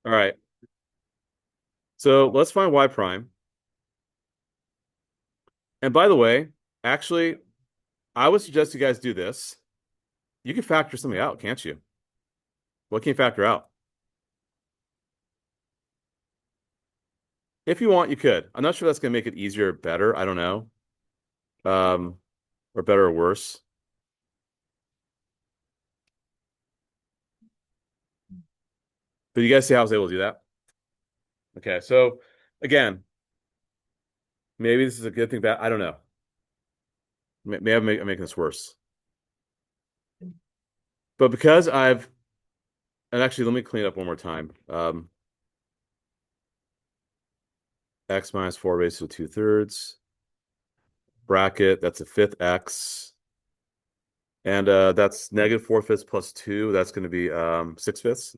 All right. So let's find y prime. And by the way, actually, I would suggest you guys do this. You can factor something out, can't you? What can you factor out? If you want, you could. I'm not sure that's going to make it easier or better. I don't know. Um, or better or worse. But you guys see how I was able to do that? Okay. So again, maybe this is a good thing, bad. I don't know. Maybe I'm making this worse. But because and actually, let me clean it up one more time. X minus 4 raised to 2/3 bracket. That's a fifth X. And that's -4/5 plus 2. That's going to be 6/5.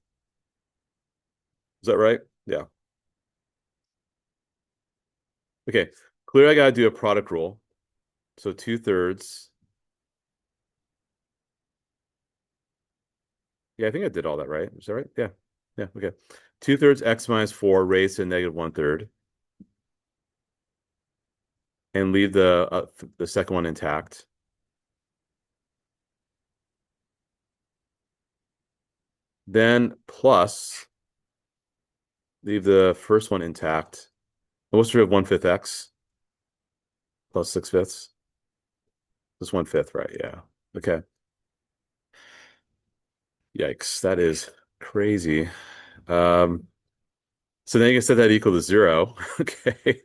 Is that right? Yeah. Okay. Clearly, I got to do a product rule. So 2/3. Yeah, I think I did all that right. Is that right? Yeah. Yeah. Okay. 2/3 X minus 4 raised to -1/3 and leave the second one intact. Then plus leave the first one intact. What's the root of 1/5 X plus 6/5? Just 1/5, right? Yeah. Okay. Yikes. That is crazy. Um, so then you can set that equal to 0. Okay.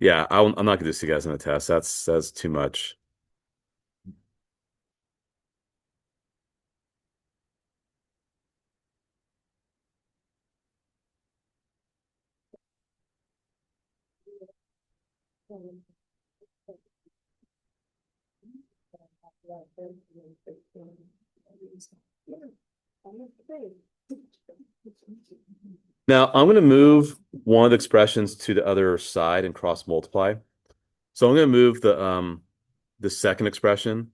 Yeah, I'm not gonna do this to you guys in a test. That's too much. Now I'm gonna move one of the expressions to the other side and cross multiply. So I'm gonna move the second expression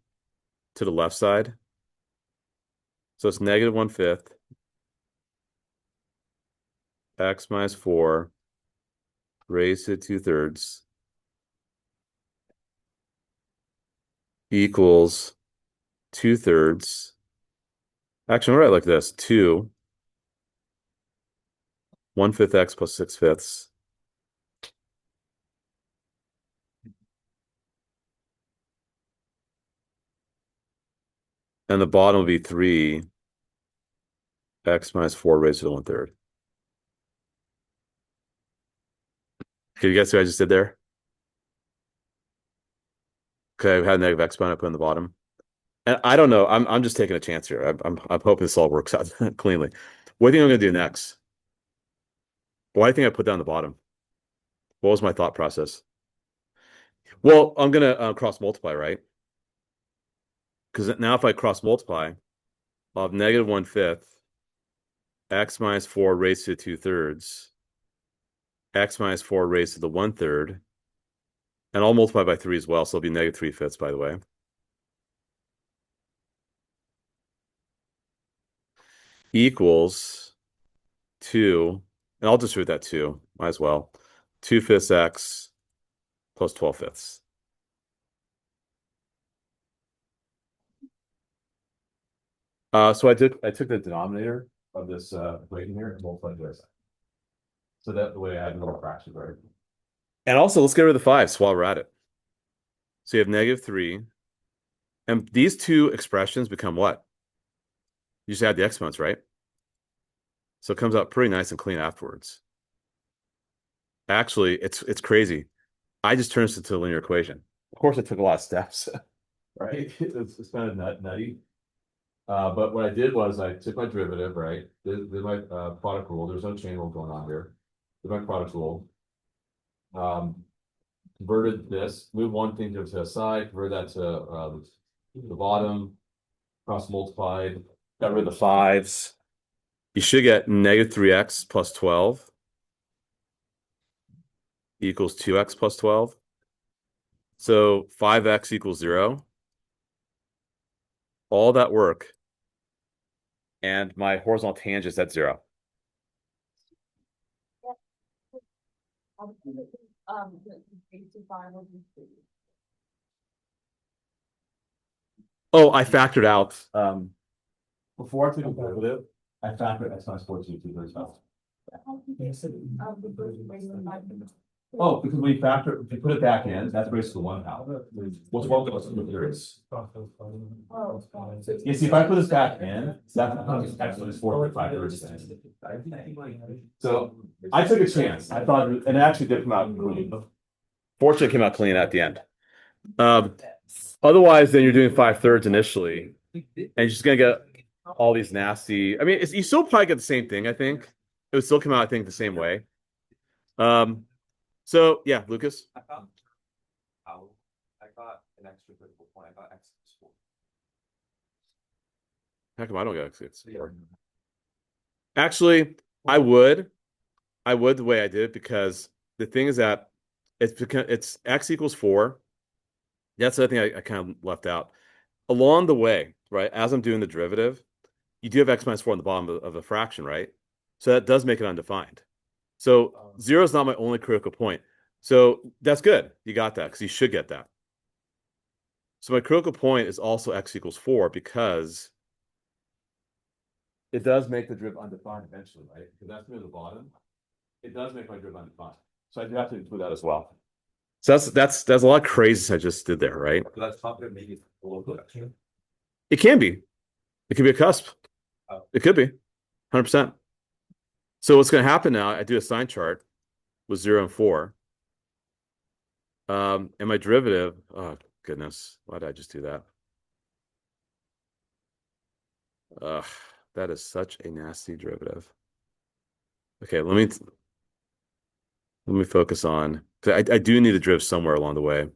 to the left side. So it's -1/5 X minus 4 raised to 2/3 equals 2/3. Actually, I'm gonna write it like this: 2 1/5 X plus 6/5. And the bottom will be 3 X minus 4 raised to the 1/3. Can you guess what I just did there? Okay, I had negative exponent put in the bottom. And I don't know. I'm just taking a chance here. I'm hoping this all works out cleanly. What do you think I'm gonna do next? Why do you think I put down the bottom? What was my thought process? Well, I'm gonna cross multiply, right? Because now if I cross multiply, I'll have -1/5 X minus 4 raised to 2/3 X minus 4 raised to the 1/3, and I'll multiply by 3 as well, so it'll be -3/5, by the way, equals 2, and I'll just root that 2, might as well, 2/5 X plus 12/5. So I took the denominator of this equation here and multiplied by side. So that the way I had another fraction, right? And also, let's get rid of the fives while we're at it. So you have -3, and these two expressions become what? You just add the exponents, right? So it comes out pretty nice and clean afterwards. Actually, it's crazy. I just turned this into a linear equation. Of course, it took a lot of steps, right? It's kind of nutty. But what I did was I took my derivative, right? Did my product rule. There's no chain rule going on here. Did my product rule. Um, Converted this, move one thing to the side, convert that to the bottom, cross multiplied, got rid of the fives. You should get -3x plus 12 equals 2x plus 12. So 5x equals 0. All that work, and my horizontal tangent is at 0. Oh, I factored out before I took a derivative, I factored x minus 14 to 35. Oh, because we factor, if you put it back in, that's basically one half. What's one goes to the thirds? You see, if I put this back in, that becomes x minus 4.5 thirds. So I took a chance. I thought, and it actually did come out clean. Fortunately, it came out clean at the end. Um, Otherwise, then you're doing 5/3 initially, and you're just gonna get all these nasty. I mean, you still probably get the same thing. I think it would still come out, I think, the same way. Um, so yeah, Lucas. I found how I got an extra critical point. I got X score. How come I don't get X4? Actually, I would. I would the way I did it because the thing is that it's X equals 4. That's the other thing I kind of left out. Along the way, right, as I'm doing the derivative, you do have x minus 4 on the bottom of the fraction, right? So that does make it undefined. So 0 is not my only critical point. So that's good. You got that because you should get that. So my critical point is also x equals 4 because it does make the derivative undefined eventually, right? Because that's near the bottom. It does make my derivative undefined. So I do have to include that as well. So that's a lot of crazy I just did there, right? So that's top of maybe a little bit extra. It can be. It could be a cusp. It could be 100%. So what's going to happen now, I do a sign chart with 0 and 4. And my derivative, oh goodness, why did I just do that? That is such a nasty derivative. Okay, let me focus on, I do need a drift somewhere along the way.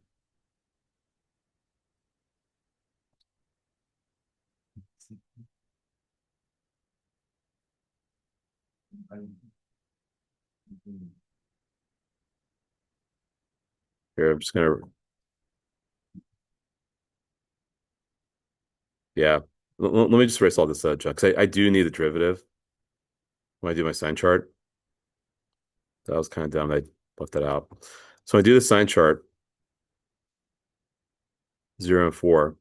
Here, I'm just gonna, yeah. Let me just erase all this junk because I do need the derivative when I do my sign chart. That was kind of dumb. I left that out. So I do the sign chart, 0 and 4.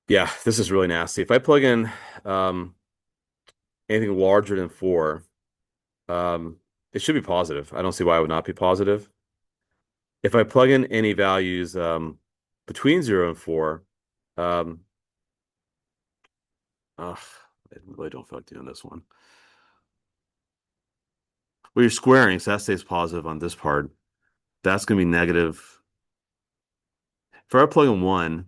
Yeah, this is really nasty. If I plug in anything larger than 4, it should be positive. I don't see why it would not be positive. If I plug in any values between 0 and 4, um, I really don't feel like doing this one. Well, you're squaring, so that stays positive on this part. That's going to be negative. If I plug in 1,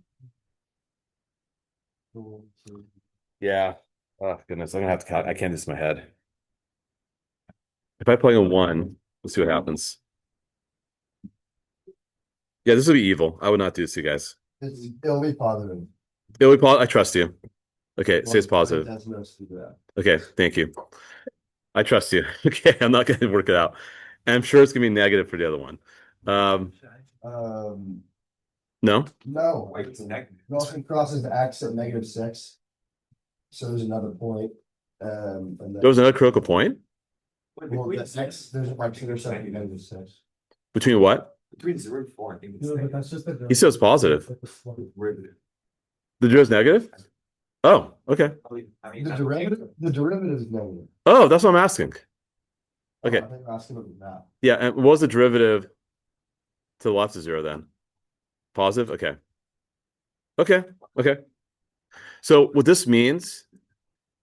yeah. Oh, goodness. I'm going to have to count. I can't do this in my head. If I plug in 1, let's see what happens. Yeah, this will be evil. I would not do this to you guys. It'll be positive. It'll be positive. I trust you. Okay, it Well, stays positive. that's most of that. Okay, thank you. I trust you. Okay, I'm not going to work it out. And I'm sure it's going to be negative for the other one. No? No, Wait, it's negative. Nelson crosses X at -6. So there's another point. And then, There was another critical point? well, the X, there's like, so there's something -6. Between what? Between 0 and 4, I think it's negative. He says positive. Derivative. The derivative's negative? Oh, okay. I mean, The derivative is negative. Oh, that's what I'm asking. Okay. I think I'm asking about that. Yeah, and what was the derivative to the left of 0 then? Positive? Okay. Okay. Okay. So what this means,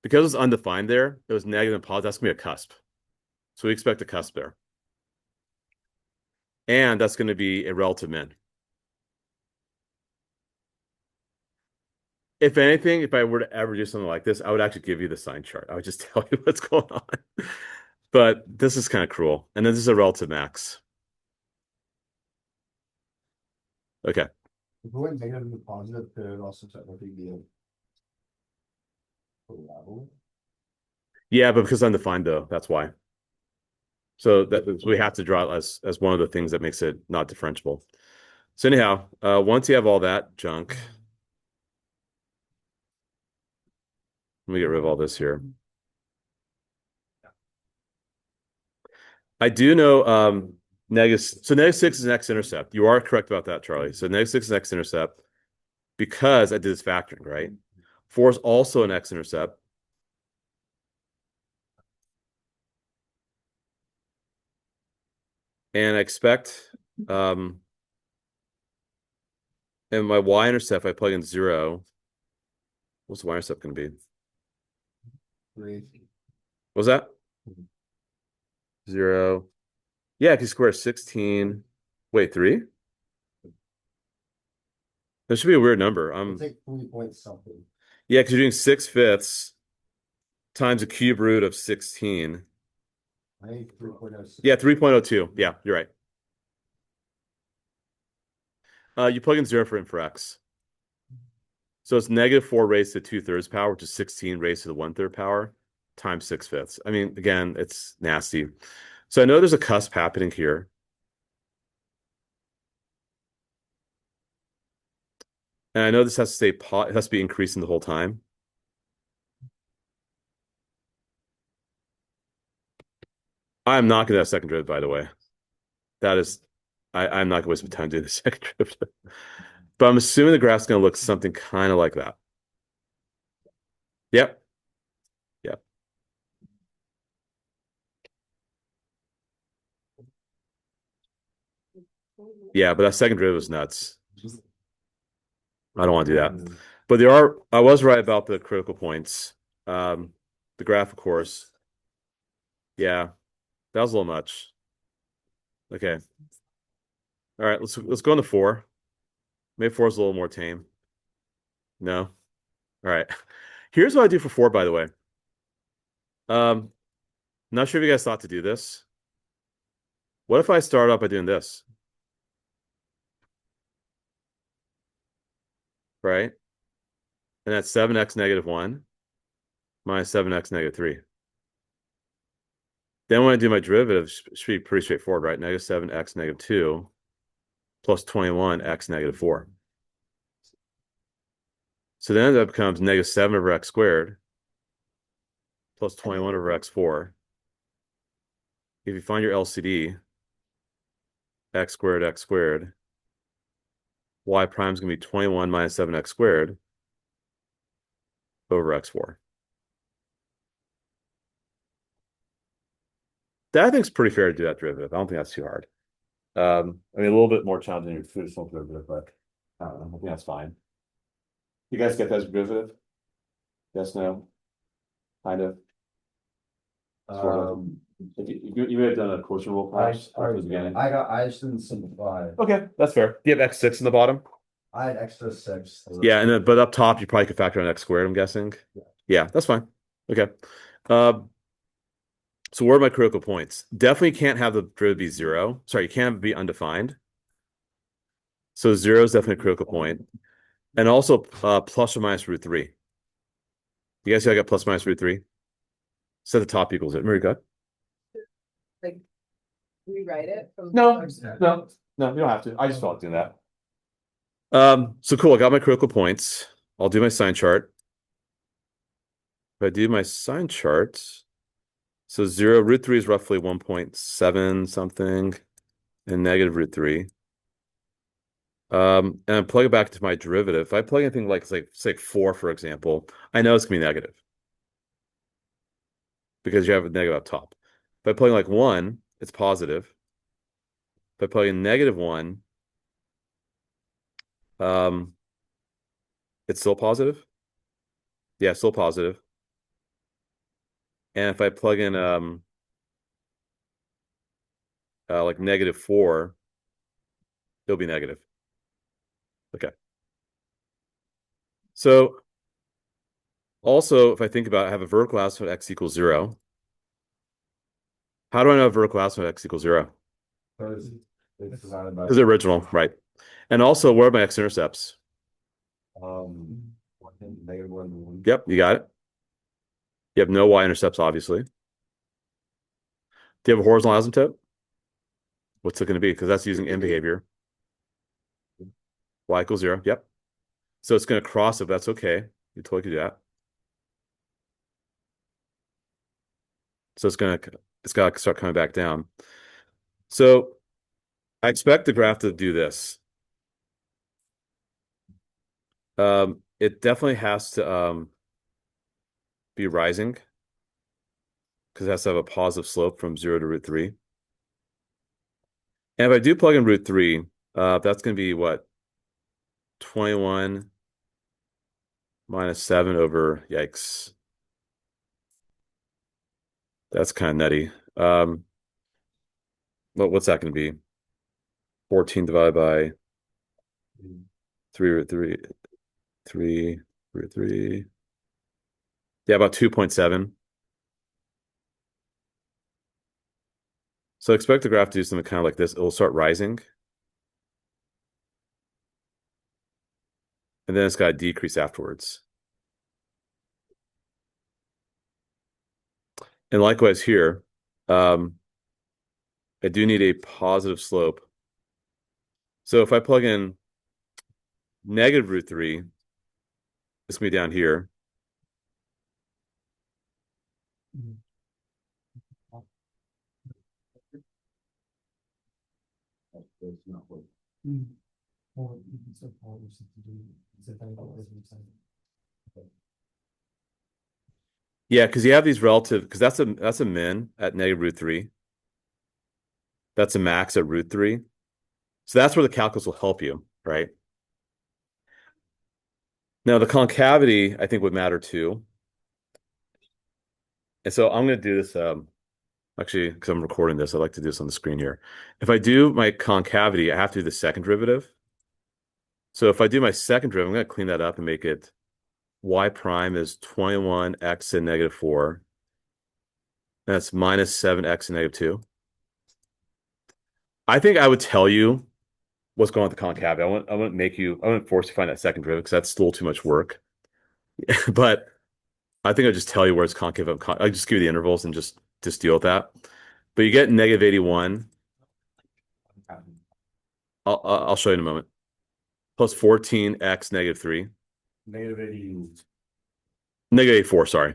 because it's undefined there, it was negative and positive, that's going to be a cusp. So we expect a cusp there. And that's going to be a relative min. If anything, if I were to ever do something like this, I would actually give you the sign chart. I would just tell you what's going on. But this is kind of cruel. And then this is a relative max. Okay. If we went negative to positive, could it also technically be a level? Yeah, but because undefined though, that's why. So that we have to draw it as one of the things that makes it not differentiable. So anyhow, once you have all that junk, let me get rid of all this here. I do know negative 6 is an x-intercept. You are correct about that, Charlie. So negative 6 is an x-intercept because I did this factoring, right? 4 is also an x-intercept. And I expect and my y-intercept, if I plug in 0, what's the y-intercept going to be? 3. What was that? 0. Yeah, if you square 16. Wait, 3? That should be a weird number. It's like 3 point something. Yeah, because you're doing 6/5 times a cube root of 16. I think 3.06. Yeah, 3.02. Yeah, you're right. You plug in 0 for x. So it's negative 4 raised to 2/3 power, which is 16 raised to the 1/3 power times 6/5. I mean, again, it's nasty. So I know there's a cusp happening here. And I know this has to stay it has to be increasing the whole time. I'm not going to have second derivative, by the way. That is, I'm not going to waste my time doing the second derivative. But I'm assuming the graph's going to look something kind of like that. Yep. Yep. Yeah, but that second derivative is nuts. I don't want to do that. But I was right about the critical points. The graph, of course. Yeah, that was a little much. Okay. All right, let's go on to 4. Maybe 4 is a little more tame. No? All right. Here's what I do for 4, by the way. Not sure if you guys thought to do this. What if I start out by doing this? Right? And that's 7x negative 1 minus 7x negative 3. Then when I do my derivative, it should be pretty straightforward, right? Negative 7x negative 2 plus 21x negative 4. So then that becomes negative 7 over x squared plus 21 over x4. If you find your LCD, x squared, y prime is going to be 21 minus 7x squared over x4. That I think is pretty fair to do that derivative. I don't think that's too hard. I mean, a little bit more challenging than your traditional derivative, but I don't know. I think that's fine. You guys get that as derivative? Yes, no? Kind of? Sort of. You may have done a quotient rule class at the beginning. I just didn't simplify. Okay, that's fair. Do you have x6 in the bottom? I had extra 6. Yeah, and then but up top you probably could factor in x squared, I'm guessing. Yeah, that's fine. Okay. So where are my critical points? Definitely can't have the derivative be 0. Sorry, you can't be undefined. So 0 is definitely a critical point. And also plus or minus root 3. You guys see I got plus minus root 3? So the top equals it. Very good. Like rewrite it from No, you don't have to. I just felt like doing that. So cool. I got my critical points. I'll do my sign chart. If I do my sign chart, so 0 root 3 is roughly 1.7 something, and negative root 3. And I plug it back to my derivative. If I plug anything like say 4, for example, I know it's gonna be negative because you have a negative up top. If I plug in like 1, it's positive. If I plug in negative 1, it's still positive. Yeah, still positive. And if I plug in like negative 4, it'll be negative. Okay. So also, if I think about it, I have a vertical asymptote x equals 0. How do I know a vertical asymptote x equals 0? Because Because the original, right? And also, where are my x-intercepts? negative 1. Yep, you got it. You have no y-intercepts, obviously. Do you have a horizontal asymptote? What's it going to be? Because that's using in behavior. Y equals 0. Yep. So it's going to cross it. That's okay. You totally could do that. So it's going to it's got to start coming back down. So I expect the graph to do this. It definitely has to be rising because it has to have a positive slope from 0 to √3. And if I do plug in √3, that's going to be what? 21 minus 7 over, yikes. That's kind of nutty. What's that going to be? 14 divided by 3 √3, 3 √3. Yeah, about 2.7. So expect the graph to do something kind of like this. It will start rising. And then it's got to decrease afterwards. And likewise here, I do need a positive slope. So if I plug in negative √3, it's going to be down here. Yeah, because you have these relative, because that's a min at negative √3. That's a max at √3. So that's where the calculus will help you, right? Now the concavity, I think, would matter too. And so I'm going to do this, actually, because I'm recording this, I'd like to do this on the screen here. If I do my concavity, I have to do the second derivative. So if I do my second derivative, I'm going to clean that up and make it y prime is 21x and -4. That's minus 7x and -2. I think I would tell you what's going on with the concavity. I wouldn't force you to find that second derivative because that's still too much work. But I think I'll just tell you where it's concave. I'll just give you the intervals and just deal with that. But you get -81. I'll show you in a moment. Plus 14x -3. -80. -84, sorry.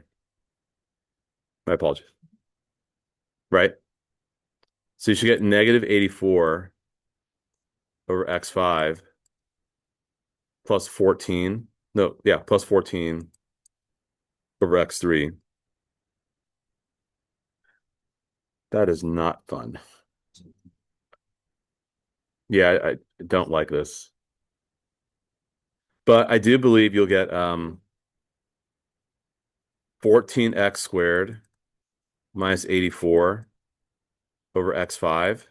My apologies. Right? So you should get -84 over x5 plus 14. No, yeah, plus 14 over x3. That is not fun. Yeah, I don't like this. But I do believe you'll get 14x squared minus 84 over x5.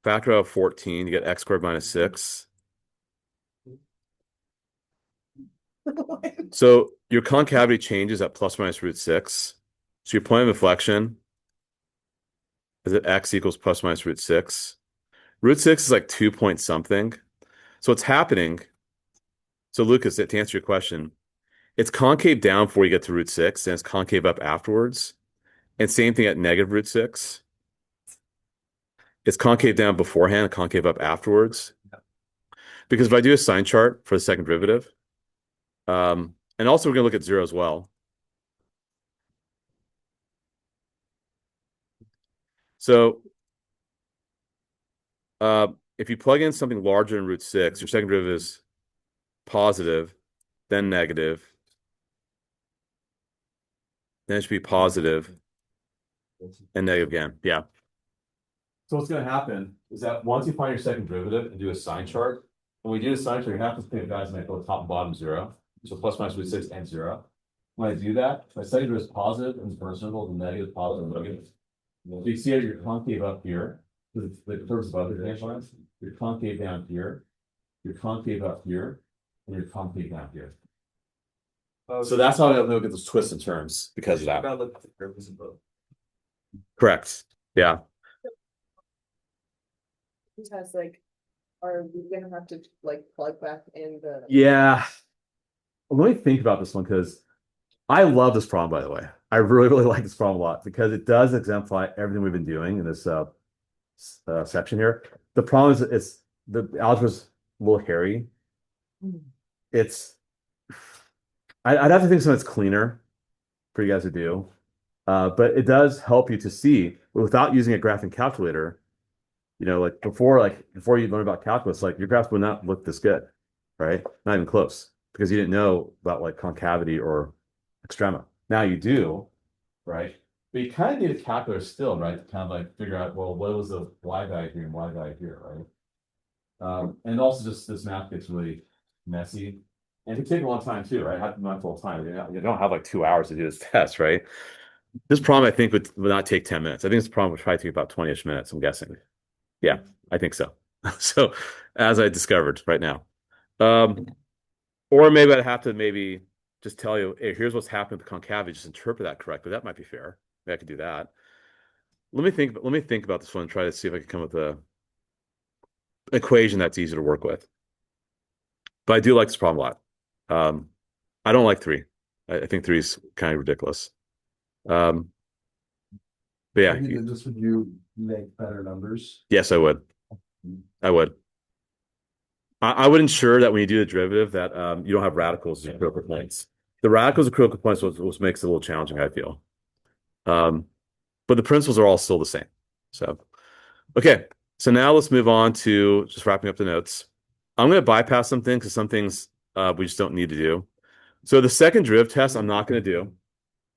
Factor out 14, you get x squared minus 6. So your concavity changes at plus minus √6. So your point of inflection is that x equals plus minus √6. √6 is like 2 point something. So what's happening? So Lucas, to answer your question, it's concave down before you get to √6, and it's concave up afterwards. And same thing at negative √6. It's concave down beforehand, concave up afterwards. Because if I do a sign chart for the second derivative, and also we're going to look at 0 as well. So if you plug in something larger than √6, your second derivative is positive, then negative. Then it should be positive and negative again. Yeah. So what's going to happen is that once you find your second derivative and do a sign chart, when we do a sign chart, you have to think, guys, make both top and bottom 0. So plus minus √6 and 0. When I do that, my second derivative is positive and the first interval is negative, positive, negative. So you see you're concave up here, because the curves above the dash lines. You're concave down here, you're concave up here, and you're concave down here. So that's how I'm going to get those twists and turns because of that. Gotta look at the curves above. Correct. Yeah. Because like, are we gonna have to like plug back in the? Yeah. Let me think about this one because I love this problem, by the way. I really, really like this problem a lot because it does exemplify everything we've been doing in this section here. The problem is it's the algebra's a little hairy. It's I'd have to think something that's cleaner for you guys to do. But it does help you to see without using a graphing calculator, like before you learn about calculus, like your graphs would not look this good, right? Not even close, because you didn't know about like concavity or extrema. Now you do, right? But you kind of need a calculator still, right? To kind of like figure out, well, what was the y value here and y value here, right? And also just this math gets really messy. And it can take a long time too, right? I have to run full time. You don't have like 2 hours to do this test, right? This problem, I think, would not take 10 minutes. I think this problem would probably take about 20-ish minutes, I'm guessing. Yeah, I think so. So, as I discovered right now. Um, or maybe I'd have to maybe just tell you, hey, here's what's happening with the concavity. Just interpret that correctly. That might be fair. Maybe I could do that. Let me think about this one and try to see if I can come up with a equation that's easy to work with. But I do like this problem a lot. I don't like three. I think three is kind of ridiculous. Um, but yeah, Maybe this would you make better numbers. yes, I would. I would. I would ensure that when you do the derivative that you don't have radicals as critical points. The radicals of critical points was makes it a little challenging, I feel. Um, but the principles are all still the same. So, okay. So now let's move on to just wrapping up the notes. I'm going to bypass some things because some things we just don't need to do. So the second derivative test, I'm not going to do.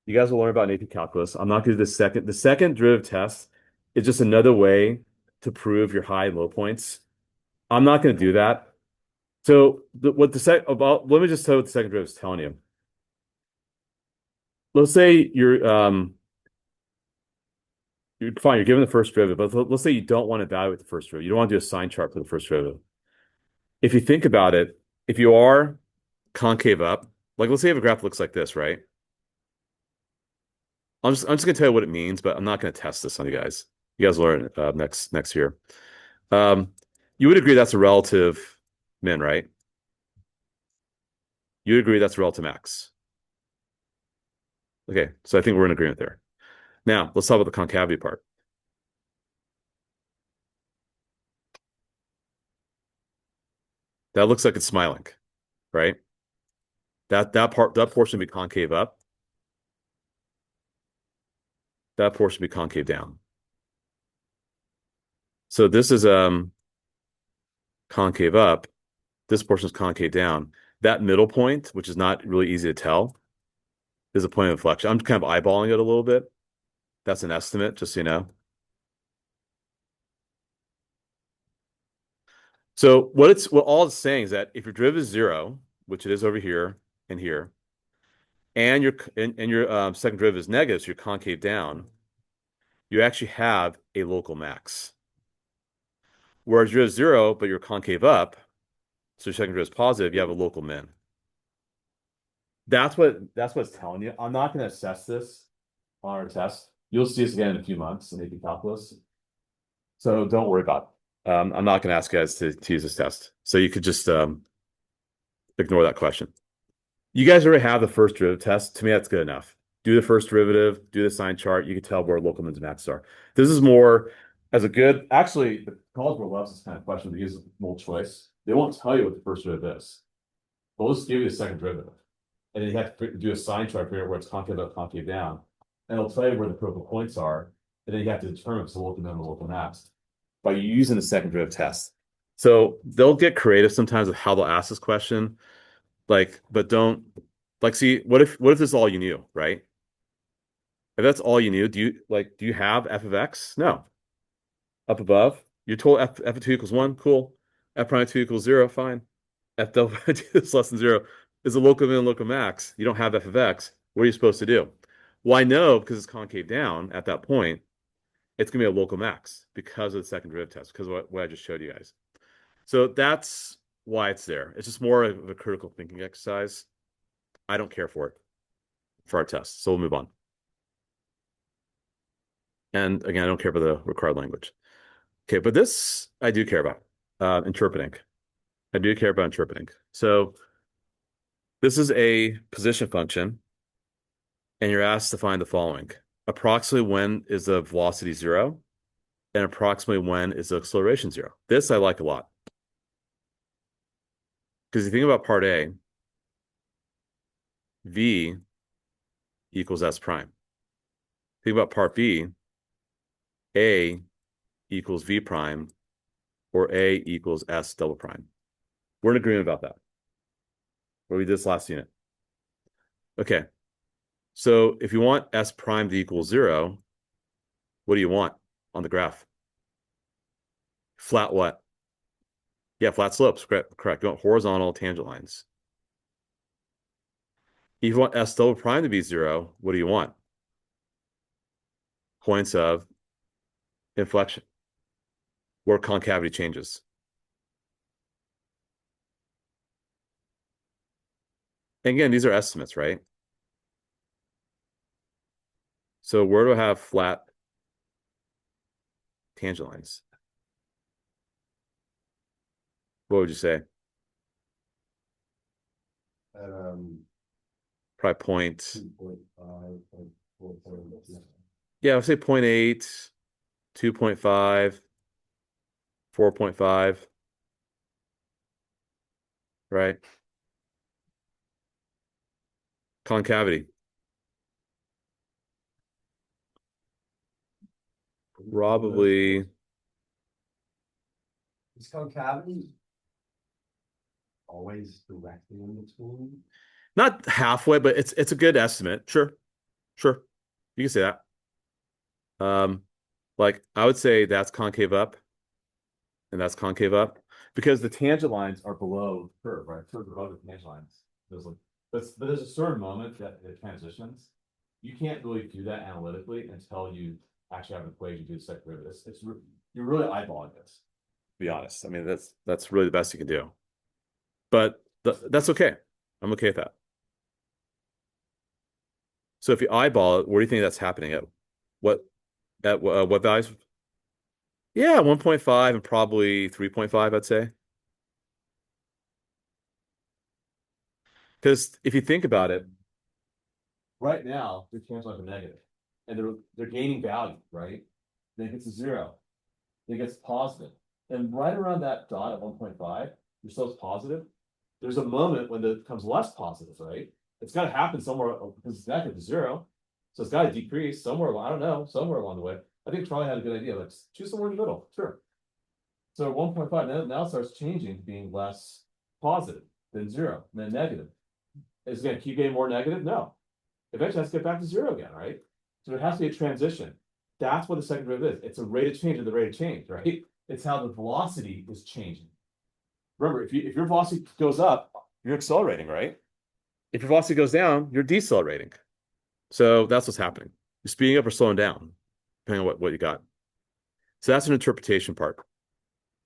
You guys will learn about in AP calculus. I'm not going to do the second. The second derivative test is just another way to prove your high and low points. I'm not going to do that. So let me just tell you what the second derivative is telling you. Let's say you're fine, you're given the first derivative, but let's say you don't want to evaluate the first derivative. You don't want to do a sign chart for the first derivative. If you think about it, if you are concave up, like let's say you have a graph that looks like this, right? I'm just gonna tell you what it means, but I'm not gonna test this on you guys. You guys learn next year. You would agree that's a relative min, right? You would agree that's a relative max. Okay, so I think we're in agreement there. Now let's talk about the concavity part. That looks like it's smiling, right? That portion would be concave up. That portion would be concave down. So this is concave up. This portion is concave down. That middle point, which is not really easy to tell, is a point of inflection. I'm kind of eyeballing it a little bit. That's an estimate, just so you know. So what all it's saying is that if your derivative is 0, which it is over here and here, and your second derivative is negative, so you're concave down, you actually have a local max. Whereas you're 0, but you're concave up, so your second derivative is positive, you have a local min. That's what it's telling you. I'm not going to assess this on our test. You'll see us again in a few months in AP calculus. So don't worry about it. I'm not going to ask you guys to use this test. So you could just ignore that question. You guys already have the first derivative test. To me, that's good enough. Do the first derivative, do the sign chart. You can tell where local mins and max are. This is more as a good, actually, the College Board loves this kind of question because it's multiple choice. They won't tell you what the first derivative is. They'll just give you the second derivative. And then you have to do a sign chart here where it's concave up, concave down. And it'll tell you where the critical points are. And then you have to determine if it's a local min or local max by using the second derivative test. So they'll get creative sometimes with how they'll ask this question. But don't see, what if this is all you knew, right? If that's all you knew, do you have f of x? No. Up above, you're told f of 2 equals 1, cool. F prime of 2 equals 0, fine. F delta 2 is less than 0 is a local min and local max. You don't have f of x. What are you supposed to do? Well, I know because it's concave down at that point, it's going to be a local max because of the second derivative test, because of what I just showed you guys. So that's why it's there. It's just more of a critical thinking exercise. I don't care for it for our test. So we'll move on. And again, I don't care about the required language. Okay, but this I do care about, interpreting. I do care about interpreting. So this is a position function, and you're asked to find the following. Approximately when is the velocity 0? And approximately when is the acceleration 0? This I like a lot. Because you think about part A, V equals S prime. Think about part B, A equals V prime or A equals S double prime. We're in agreement about that. What we did this last unit. Okay. So if you want S prime to equal 0, what do you want on the graph? Flat what? Yeah, flat slopes. Correct. You want horizontal tangent lines. If you want S double prime to be 0, what do you want? Points of inflection where concavity changes. And again, these are estimates, right? So where do I have flat tangent lines? What would you say? Probably point. 2.5, 4, Yeah, I'll say 0.8, 2.5, 4.5, right? Concavity. Probably Is concavity always directly in between? not halfway, but it's a good estimate. Sure. Sure. You can say that. Like I would say that's concave up and that's concave up because the tangent lines are below the curve, right? Curve above the tangent lines. But there's a certain moment that it transitions. You can't really do that analytically until you actually have an equation to do the second derivative. You're really eyeballing this. To be honest, I mean that's really the best you can do. But that's okay. I'm okay with that. So if you eyeball it, where do you think that's happening at? What what values? Yeah, 1.5 and probably 3.5, I'd say. Because if you think about it, right now their chance lines are negative, and they're gaining value, right? Then it gets to 0, then it gets positive, and right around that dot at 1.5, your slope's positive. There's a moment when it becomes less positive, right? It's got to happen somewhere because it's negative to 0, so it's got to decrease somewhere. I don't know, somewhere along the way. I think Charlie had a good idea. Let's choose somewhere in the middle. Sure. So 1.5 now starts changing to being less positive than 0, and then negative. Is it going to keep getting more negative? No. Eventually it has to get back to 0 again, right? So it has to be a transition. That's what the second derivative is. It's a rate of change of the rate of change, right? It's how the velocity is changing. Remember, if your velocity goes up, you're accelerating, right? If your velocity goes down, you're decelerating. So that's what's happening. You're speeding up or slowing down, depending on what you got. So that's an interpretation part.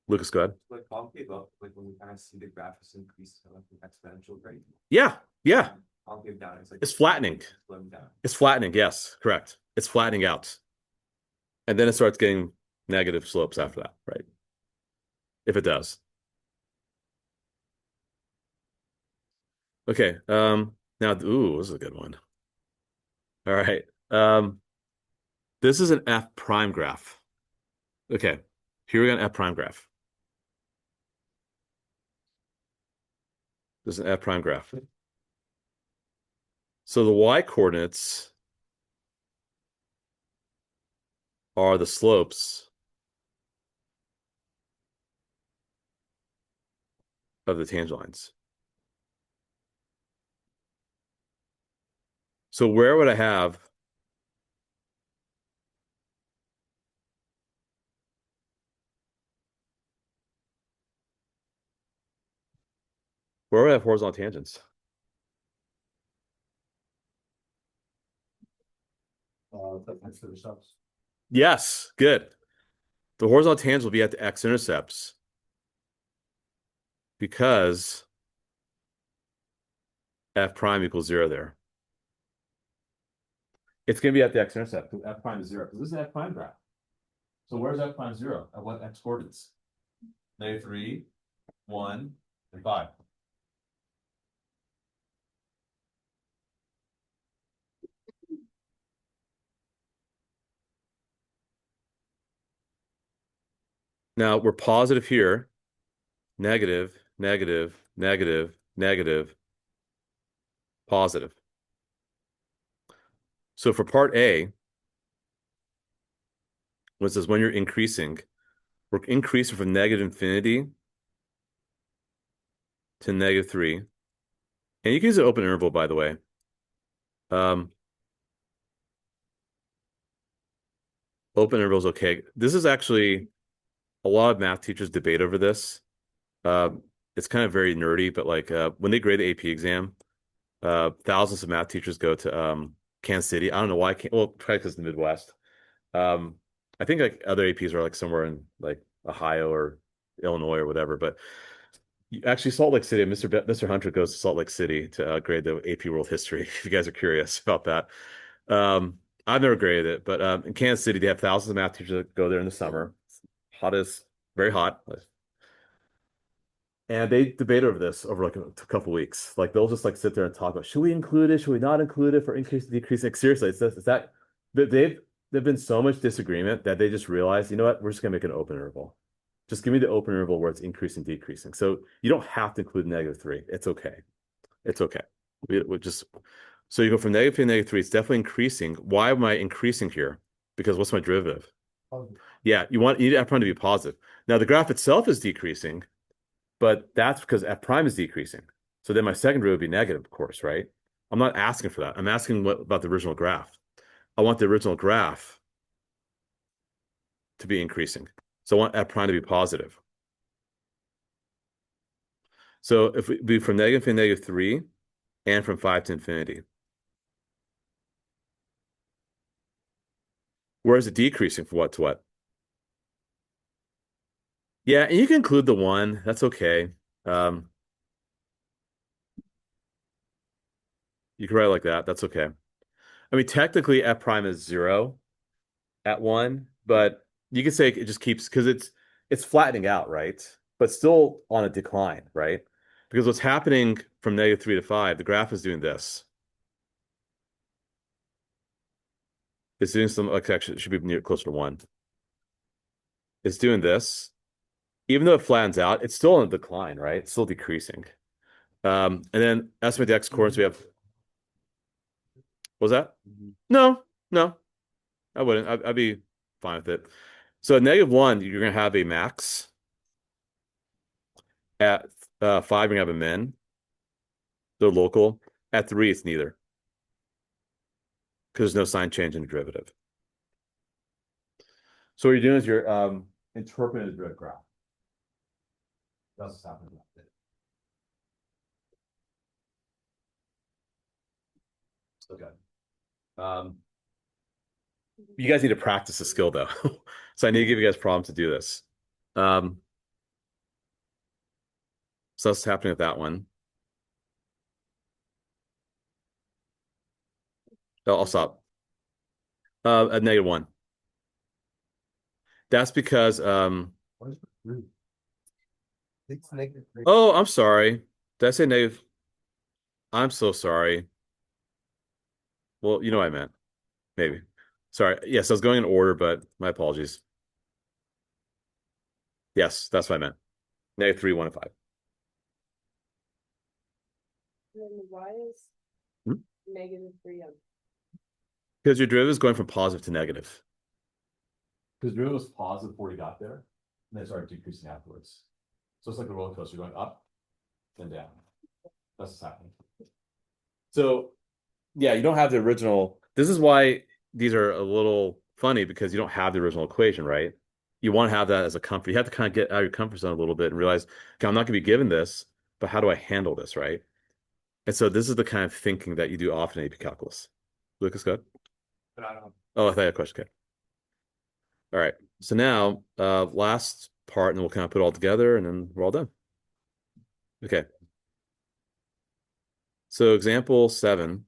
Lucas, go ahead. Like concave up, like when we kind of see the graph just increase to like an exponential rate. Yeah, yeah. Concave down, it's like It's flattening. slowing down. It's flattening. Yes, correct. It's flattening out. And then it starts getting negative slopes after that, right? If it does. Okay. Now, ooh, this is a good one. All right. This is an F prime graph. Okay. Here we got an F prime graph. This is an F prime graph. So the y coordinates are the slopes of the tangent lines. So where would I have horizontal tangents? That's for the subs. Yes, good. The horizontal tangent will be at the x-intercepts because f prime equals 0 there. It's going to be at the x-intercept because f prime is 0 because this is an f prime graph. So where's f prime 0? At what x coordinates? -3, 1, and 5. Now we're positive here, negative, negative, negative, negative, positive. So for part A, when it says when you're increasing, we're increasing from negative infinity to -3. And you can use an open interval, by the way. Um, Open interval is okay. This is actually a lot of math teachers debate over this. Um, it's kind of very nerdy, but like when they grade the AP exam, thousands of math teachers go to Kansas City. I don't know why. Well, probably because the Midwest. Um, I think like other APs are like somewhere in like Ohio or Illinois or whatever. But actually, Salt Lake City, Mr. Hunter goes to Salt Lake City to grade the AP World History. If you guys are curious about that, I've never graded it, but in Kansas City, they have thousands of math teachers that go there in the summer. It's hot as very hot. And they debate over this over like a couple weeks. Like they'll just like sit there and talk about should we include it, should we not include it for increase, decrease? Like seriously, it's that they've been so much disagreement that they just realized, you know what, we're just gonna make an open interval. Just give me the open interval where it's increasing, decreasing. So you don't have to include -3. It's okay. It's okay. We just so you go from -2 to -3. It's definitely increasing. Why am I increasing here? Because what's my derivative? Yeah, you need f prime to be positive. Now the graph itself is decreasing, but that's because f prime is decreasing. So then my second derivative would be negative, of course, right? I'm not asking for that. I'm asking what about the original graph. I want the original graph to be increasing. So I want f prime to be positive. So if we be from negative to -3 and from 5 to infinity. Where is it decreasing from what to what? Yeah, and you can include the 1. That's okay. Um, you can write it like that. That's okay. I mean, technically f prime is 0 at 1, but you could say it just keeps because it's flattening out, right? But still on a decline, right? Because what's happening from -3 to 5, the graph is doing this. It's doing some like actually it should be near closer to 1. It's doing this. Even though it flattens out, it's still on a decline, right? It's still decreasing. And then estimate the x coordinates we have. What was that? No, no, I wouldn't. I'd be fine with it. So at -1, you're gonna have a max. At 5, you're gonna have a min. They're local. At 3, it's neither. Because there's no sign change in the derivative. So what you're doing is you're interpreting the graph. That's what's happening. Okay. You guys need to practice the skill though. So I need to give you guys problems to do this. So that's happening with that one. I'll stop. At -1. That's because It's -3. oh, I'm sorry. Did I say negative? I'm so sorry. Well, you know what I meant. Maybe. Sorry. Yes, I was going in order, but my apologies. Yes, that's what I meant. -3, 1, and 5. And then why is Hmm? -3 on? Because your derivative is going from positive to negative. Because derivative was positive before you got there, and then it started decreasing afterwards. So it's like a roller coaster going up and down. That's what's happening. So yeah, you don't have the original. This is why these are a little funny because you don't have the original equation, right? You want to have that as a comfort. You have to kind of get out of your comfort zone a little bit and realize, okay, I'm not going to be given this, but how do I handle this, right? And so this is the kind of thinking that you do often in AP calculus. Lucas, go ahead. But I don't. Oh, I thought you had a question. Okay. All right. So now, last part, and then we'll kind of put it all together, and then we're all done. Okay. So example 7,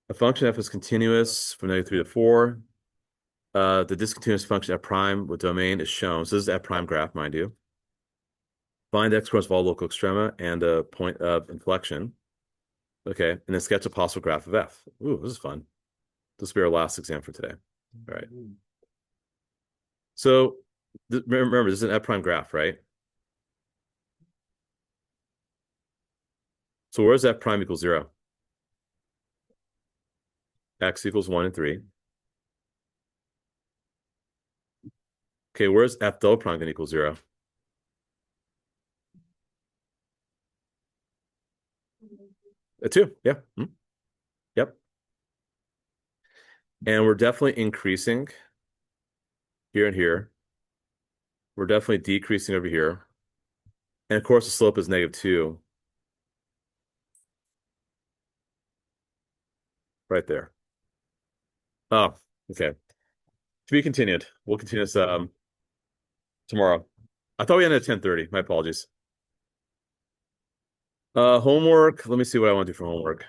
a function f is continuous from -3 to 4. The discontinuous function f prime with domain is shown. So this is f prime graph, mind you. Find x corresponds to all local extrema and a point of inflection. Okay, and then sketch a possible graph of f. Ooh, this is fun. This will be our last exam for today. All right. So remember, this is an f prime graph, right? So where's f prime equals 0? X equals 1 and 3. Okay, where's f double prime gonna equal 0? A 2, yeah. Yep. And we're definitely increasing here and here. We're definitely decreasing over here. And of course, the slope is -2 right there. Oh, okay. To be continued. We'll continue this tomorrow. I thought we ended at 10:30. My apologies. Homework. Let me see what I want to do for homework.